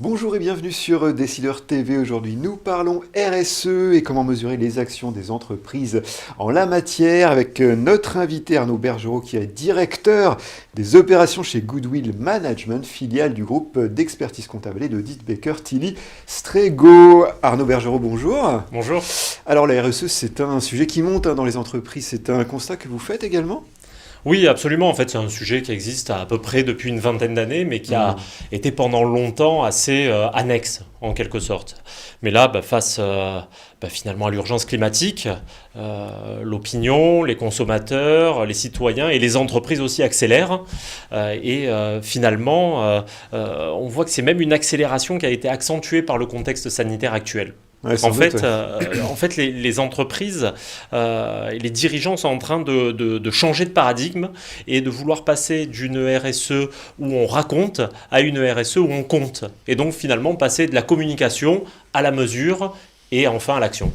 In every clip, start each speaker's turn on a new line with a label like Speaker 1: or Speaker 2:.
Speaker 1: Bonjour et bienvenue sur Décideur TV. Aujourd'hui, nous parlons RSE et comment mesurer les actions des entreprises en la matière avec notre invité Arnaud Bergerot qui est directeur des opérations chez Goodwill Management, filiale du groupe d'expertise comptable et d'audit Baker Tilly Strego. Arnaud Bergerot, bonjour.
Speaker 2: Bonjour.
Speaker 1: Alors la RSE, c'est un sujet qui monte dans les entreprises. C'est un constat que vous faites également ?
Speaker 2: Oui, absolument. En fait, c'est un sujet qui existe à peu près depuis une vingtaine d'années, mais qui a été pendant longtemps assez annexe, en quelque sorte. Mais là, face finalement à l'urgence climatique, l'opinion, les consommateurs, les citoyens et les entreprises aussi accélèrent. Finalement, on voit que c'est même une accélération qui a été accentuée par le contexte sanitaire actuel.
Speaker 1: Ouais,
Speaker 2: En fait, les entreprises et les dirigeants sont en train de changer de paradigme et de vouloir passer d'une RSE où on raconte à une RSE où on compte. Et donc finalement passer de la communication à la mesure et enfin à l'action.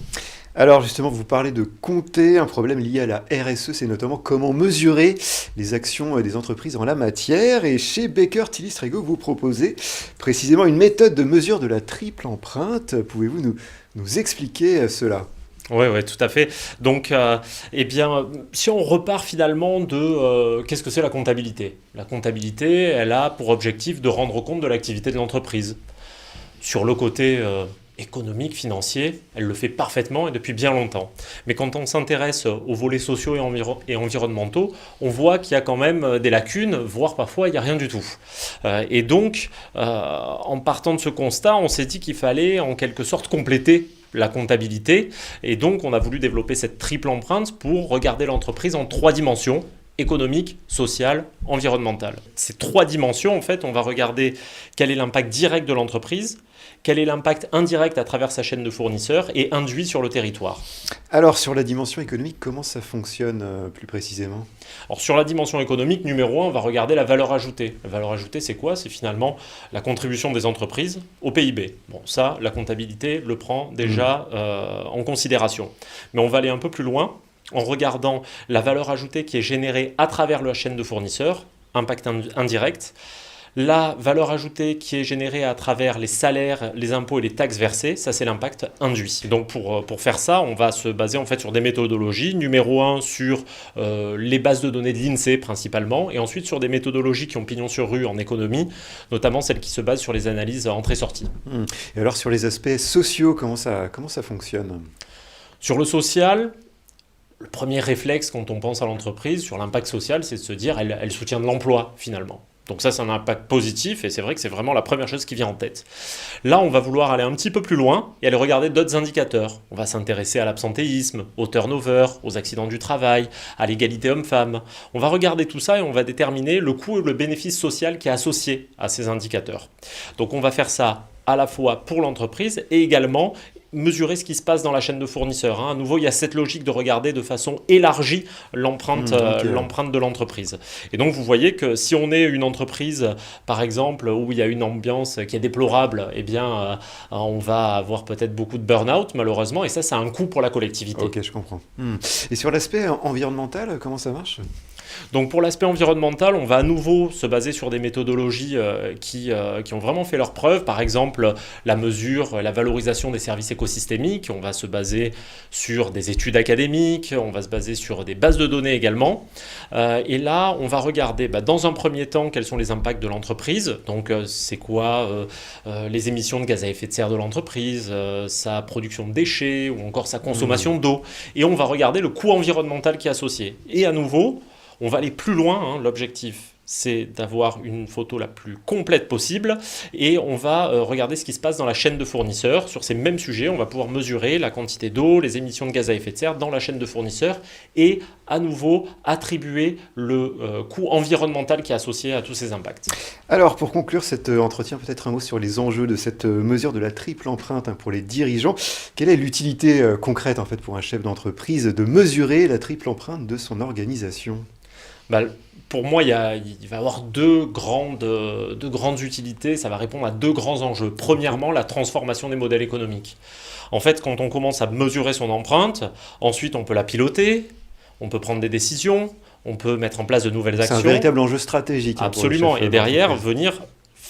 Speaker 1: Alors justement, vous parlez de compter. Un problème lié à la RSE, c'est notamment comment mesurer les actions des entreprises en la matière. Et chez Baker Tilly Strego, vous proposez précisément une méthode de mesure de la triple empreinte. Pouvez-vous nous expliquer cela ?
Speaker 2: Oui, tout à fait. Donc, si on repart finalement de qu'est-ce que c'est la comptabilité ? La comptabilité, elle a pour objectif de rendre compte de l'activité de l'entreprise. Sur le côté économique, financier, elle le fait parfaitement et depuis bien longtemps. Mais quand on s'intéresse aux volets sociaux et environnementaux, on voit qu'il y a quand même des lacunes, voire parfois il n'y a rien du tout. En partant de ce constat, on s'est dit qu'il fallait en quelque sorte compléter la comptabilité. Et donc, on a voulu développer cette triple empreinte pour regarder l'entreprise en 3 dimensions. Économique, social, environnemental. Ces 3 dimensions, en fait, on va regarder quel est l'impact direct de l'entreprise, quel est l'impact indirect à travers sa chaîne de fournisseurs et induit sur le territoire.
Speaker 1: Alors, sur la dimension économique, comment ça fonctionne plus précisément ?
Speaker 2: Alors, sur la dimension économique, numéro 1, on va regarder la valeur ajoutée. La valeur ajoutée, c'est quoi ? C'est finalement la contribution des entreprises au PIB. Bon, ça, la comptabilité le prend déjà en considération. Mais on va aller un peu plus loin en regardant la valeur ajoutée qui est générée à travers la chaîne de fournisseurs, impact indirect, la valeur ajoutée qui est générée à travers les salaires, les impôts et les taxes versées, ça c'est l'impact induit. Donc pour faire ça, on va se baser en fait sur des méthodologies. Numéro 1 sur les bases de données de l'INSEE principalement, et ensuite sur des méthodologies qui ont pignon sur rue en économie, notamment celles qui se basent sur les analyses entrée-sortie.
Speaker 1: Et alors sur les aspects sociaux, comment ça fonctionne ?
Speaker 2: Sur le social, le premier réflexe quand on pense à l'entreprise sur l'impact social, c'est de se dire elle soutient de l'emploi finalement. Donc ça, c'est un impact positif et c'est vrai que c'est vraiment la première chose qui vient en tête. Là, on va vouloir aller un petit peu plus loin et aller regarder d'autres indicateurs. On va s'intéresser à l'absentéisme, au turnover, aux accidents du travail, à l'égalité homme-femme. On va regarder tout ça et on va déterminer le coût et le bénéfice social qui est associé à ces indicateurs. Donc on va faire ça à la fois pour l'entreprise et également mesurer ce qui se passe dans la chaîne de fournisseurs. À nouveau, il y a cette logique de regarder de façon élargie l'empreinte de l'entreprise. Et donc, vous voyez que si on est une entreprise, par exemple, où il y a une ambiance qui est déplorable, on va avoir peut-être beaucoup de burn-out, malheureusement, et ça a un coût pour la collectivité.
Speaker 1: Ok, je comprends. Et sur l'aspect environnemental, comment ça marche ?
Speaker 2: Donc pour l'aspect environnemental, on va à nouveau se baser sur des méthodologies qui ont vraiment fait leurs preuves. Par exemple, la mesure, la valorisation des services écosystémiques. On va se baser sur des études académiques, on va se baser sur des bases de données également. Et là, on va regarder dans un premier temps quels sont les impacts de l'entreprise. Donc c'est quoi les émissions de gaz à effet de serre de l'entreprise, sa production de déchets ou encore sa consommation d'eau. Et on va regarder le coût environnemental qui est associé. Et à nouveau, on va aller plus loin, l'objectif c'est d'avoir une photo la plus complète possible et on va regarder ce qui se passe dans la chaîne de fournisseurs. Sur ces mêmes sujets, on va pouvoir mesurer la quantité d'eau, les émissions de gaz à effet de serre dans la chaîne de fournisseurs et à nouveau attribuer le coût environnemental qui est associé à tous ces impacts.
Speaker 1: Alors pour conclure cet entretien, peut-être un mot sur les enjeux de cette mesure de la triple empreinte pour les dirigeants. Quelle est l'utilité concrète en fait pour un chef d'entreprise de mesurer la triple empreinte de son organisation ?
Speaker 2: Pour moi, il va y avoir deux grandes utilités. Ça va répondre à 2 grands enjeux. Premièrement, la transformation des modèles économiques. En fait, quand on commence à mesurer son empreinte, ensuite on peut la piloter, on peut prendre des décisions, on peut mettre en place de nouvelles actions.
Speaker 1: C'est un véritable enjeu stratégique.
Speaker 2: Absolument. Et derrière, venir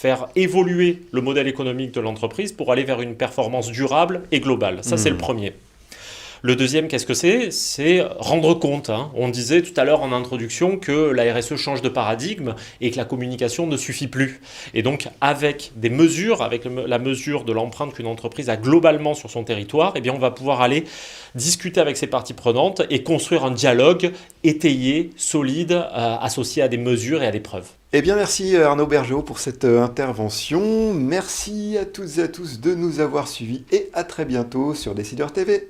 Speaker 2: faire évoluer le modèle économique de l'entreprise pour aller vers une performance durable et globale. Ça, c'est le premier. Le deuxième, qu'est-ce que c'est? C'est rendre compte. On disait tout à l'heure en introduction que la RSE change de paradigme et que la communication ne suffit plus. Et donc, avec des mesures, avec la mesure de l'empreinte qu'une entreprise a globalement sur son territoire, eh bien, on va pouvoir aller discuter avec ses parties prenantes et construire un dialogue étayé, solide, associé à des mesures et à des preuves.
Speaker 1: Eh bien, merci Arnaud Bergerot pour cette intervention. Merci à toutes et à tous de nous avoir suivis et à très bientôt sur Décideur TV.